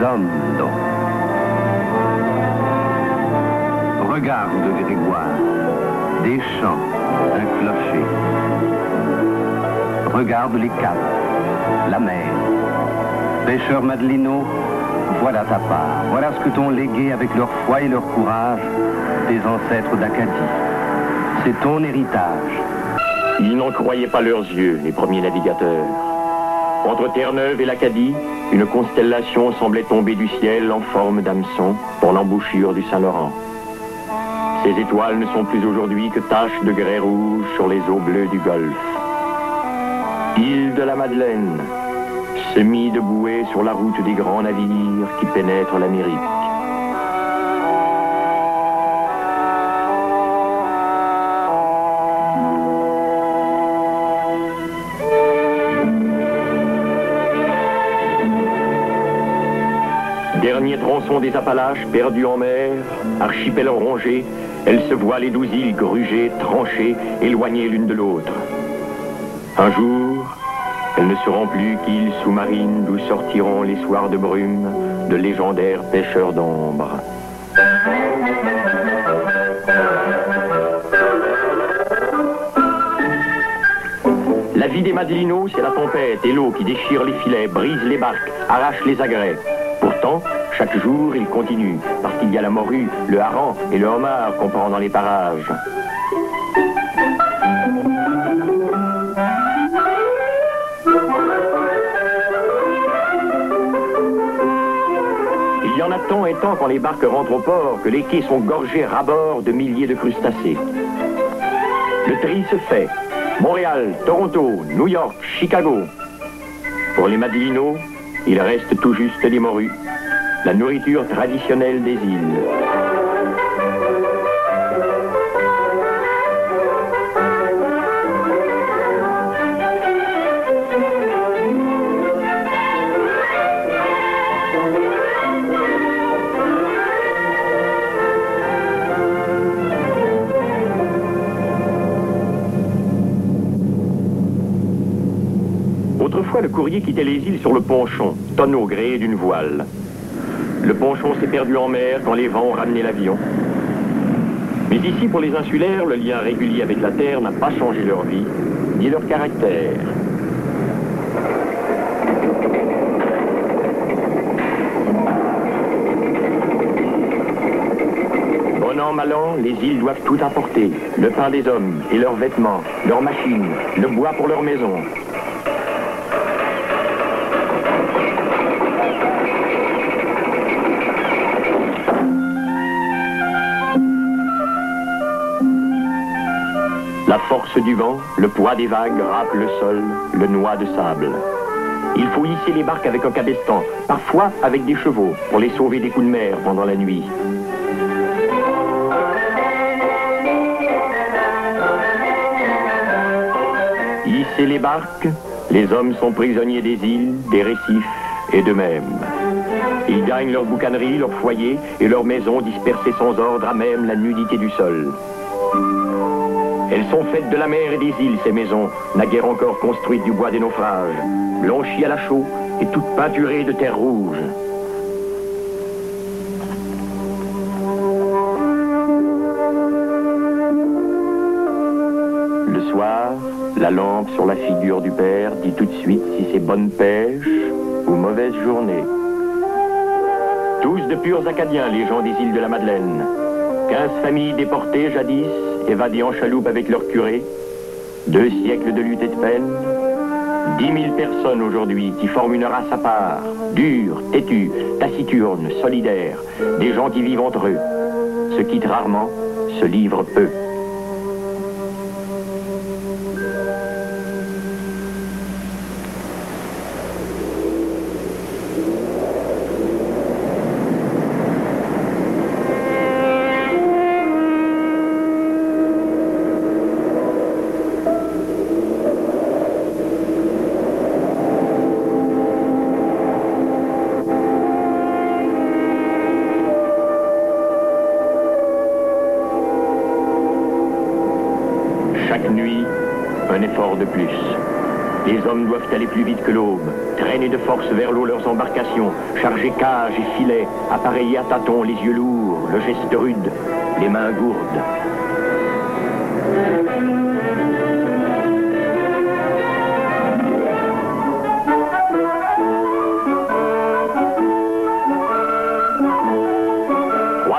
hommes, donc. Regarde, Grégoire, des champs, un clocher. Regarde les caps, la mer. Pêcheur Madelino, voilà ta part. Voilà ce que t'ont légué avec leur foi et leur courage tes ancêtres d'Acadie. C'est ton héritage. Ils n'en croyaient pas leurs yeux, les premiers navigateurs. Entre Terre-Neuve et l'Acadie, une constellation semblait tomber du ciel en forme d'hameçon pour l'embouchure du Saint-Laurent. Ces étoiles ne sont plus aujourd'hui que taches de grès rouge sur les eaux bleues du Golfe. Île de la Madeleine, semis de bouées sur la route des grands navires qui pénètrent l'Amérique. Dernier tronçon des Appalaches, perdu en mer, archipel rongé, elles se voient les 12 îles grugées, tranchées, éloignées l'une de l'autre. Un jour, elles ne seront plus qu'îles sous-marines d'où sortiront les soirs de brume de légendaires pêcheurs d'ombre. La vie des Madelinos, c'est la tempête et l'eau qui déchire les filets, brise les barques, arrache les agrès. Pourtant, chaque jour, ils continuent, parce qu'il y a la morue, le hareng et le homard qu'on prend dans les parages. Il y en a tant et tant quand les barques rentrent au port que les quais sont gorgés ras-bord de milliers de crustacés. Le tri se fait. Montréal, Toronto, New York, Chicago. Pour les Madelinos, il reste tout juste des morues, la nourriture traditionnelle des îles. Autrefois, le courrier quittait les îles sur le ponchon, tonneau gréé d'une voile. Le ponchon s'est perdu en mer quand les vents ont ramené l'avion. Mais ici, pour les insulaires, le lien régulier avec la terre n'a pas changé leur vie, ni leur caractère. Bon an, mal an, les îles doivent tout apporter. Le pain des hommes et leurs vêtements, leurs machines, le bois pour leurs maisons. La force du vent, le poids des vagues râpe le sol, le noie de sable. Il faut hisser les barques avec un cabestan, parfois avec des chevaux, pour les sauver des coups de mer pendant la nuit. Hisser les barques, les hommes sont prisonniers des îles, des récifs et d'eux-mêmes. Ils gagnent leur boucanerie, leur foyer et leurs maisons dispersées sans ordre à même la nudité du sol. Elles sont faites de la mer et des îles, ces maisons, naguère encore construites du bois des naufrages, blanchies à la chaux et toutes peinturées de terre rouge. Le soir, la lampe sur la figure du père dit tout de suite si c'est bonne pêche ou mauvaise journée. Tous de purs Acadiens, les gens des îles de la Madeleine. 15 familles déportées jadis, évadées en chaloupe avec leur curé. 2 siècles de lutte et de peine. 10 000 personnes aujourd'hui qui forment une race à part, dure, têtue, taciturne, solidaire. Des gens qui vivent entre eux, se quittent rarement, se livrent peu. Chaque nuit, un effort de plus. Les hommes doivent aller plus vite que l'aube, traîner de force vers l'eau leurs embarcations, charger cages et filets, appareiller à tâtons, les yeux lourds, le geste rude, les mains gourdes.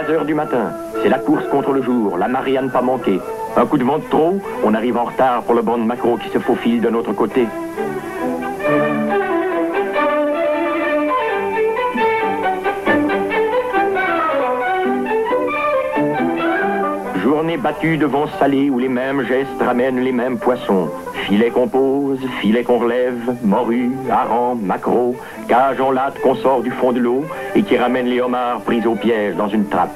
Heures du matin, c'est la course contre le jour, la marée à ne pas manquer. Un coup de vent de trop, on arrive en retard pour le banc de maquereaux qui se faufile de notre côté. Journée battue de vent salé où les mêmes gestes ramènent les mêmes poissons. Filets qu'on pose, filets qu'on relève, morues, harengs, maquereaux, cages en latte qu'on sort du fond de l'eau et qui ramènent les homards pris au piège dans une trappe.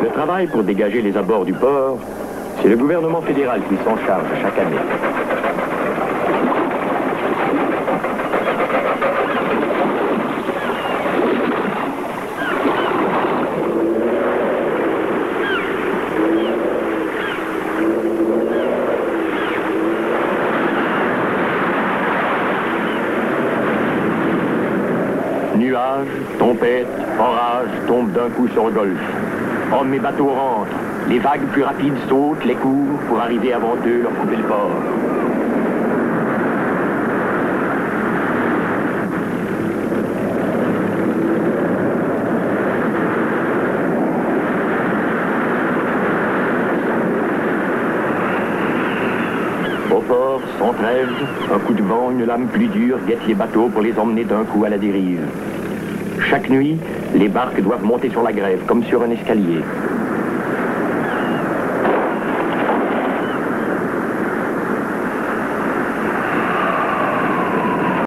Le travail pour dégager les abords du port, c'est le gouvernement fédéral qui s'en charge chaque année. Nuages, tempêtes, orages tombent d'un coup sur le golfe. Hommes et bateaux rentrent, les vagues plus rapides sautent, les courent pour arriver avant eux, leur couper le port. Au port, sans trêve, un coup de vent, une lame plus dure guette les bateaux pour les emmener d'un coup à la dérive. Chaque nuit, les barques doivent monter sur la grève, comme sur un escalier.